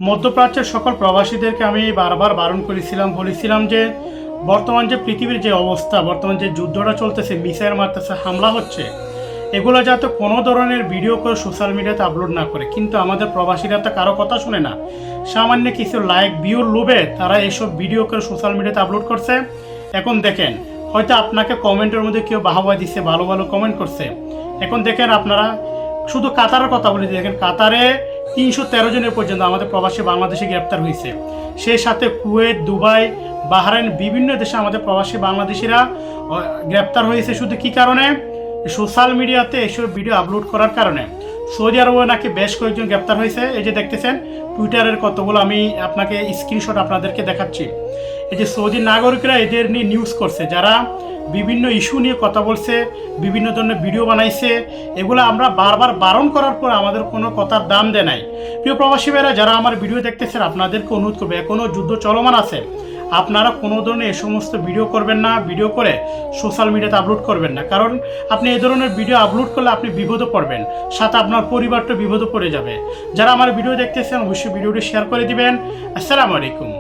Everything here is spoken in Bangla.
মধ্যপ্রাচ্যের সকল প্রবাসীদেরকে আমি বারবার বারণ করেছিলাম, বলেছিলাম যে বর্তমান যে পৃথিবীর যে অবস্থা, বর্তমান যে যুদ্ধটা চলতেছে, মিসাইল মারতেছে, হামলা হচ্ছে, এগুলো যাতে কোনো ধরনের ভিডিও করে সোশ্যাল মিডিয়াতে আপলোড না করে। কিন্তু আমাদের প্রবাসীরা তো কারো কথা শুনে না। সামান্য কিছু লাইক ভিউর লোভে তারা এইসব ভিডিও করে সোশ্যাল মিডিয়াতে আপলোড করছে। এখন দেখেন, হয়তো আপনাকে কমেন্টের মধ্যে কেউ বাহবা দিচ্ছে, ভালো ভালো কমেন্ট করছে। এখন দেখেন আপনারা, শুধু কাতারের কথা বলে দেখেন, কাতারে 313 জনের পর্যন্ত আমাদের প্রবাসী বাংলাদেশে গ্রেপ্তার হয়েছে। সেই সাথে কুয়েত, দুবাই, বাহরাইন, বিভিন্ন দেশে আমাদের প্রবাসী বাংলাদেশিরা গ্রেপ্তার হয়েছে। শুধু কি কারণে? সোশ্যাল মিডিয়াতে এসব ভিডিও আপলোড করার কারণে। সৌদি আরবে নাকি বেশ কয়েকজন গ্রেপ্তার হয়েছে। এই যে দেখতেছেন টুইটারের কতগুলো আমি আপনাকে স্ক্রিনশট আপনাদেরকে দেখাচ্ছি। এই যে সৌদি নাগরিকরা এদের নিয়ে নিউজ করছে, যারা বিভিন্ন ইস্যু নিয়ে কথা বলছে, বিভিন্ন ধরনের ভিডিও বানাইছে। এগুলো আমরা বারবার বারণ করার পর আমাদের কোনো কথার দাম দেয় নাই। প্রিয় প্রবাসী ভাইরা, যারা আমার ভিডিও দেখতেছেন, আপনাদেরকে অনুরোধ করবে, এখনও যুদ্ধ চলমান আছে, আপনারা কোনো ধরনের এ সমস্ত ভিডিও করবেন না, ভিডিও করে সোশ্যাল মিডিয়াতে আপলোড করবেন না। কারণ আপনি এই ধরনের ভিডিও আপলোড করলে আপনি বিপদে পড়বেন, সাথে আপনার পরিবারটা বিপদে পড়ে যাবে। যারা আমার ভিডিও দেখতেছেন অবশ্যই ভিডিওটি শেয়ার করে দিবেন। আসসালামু আলাইকুম।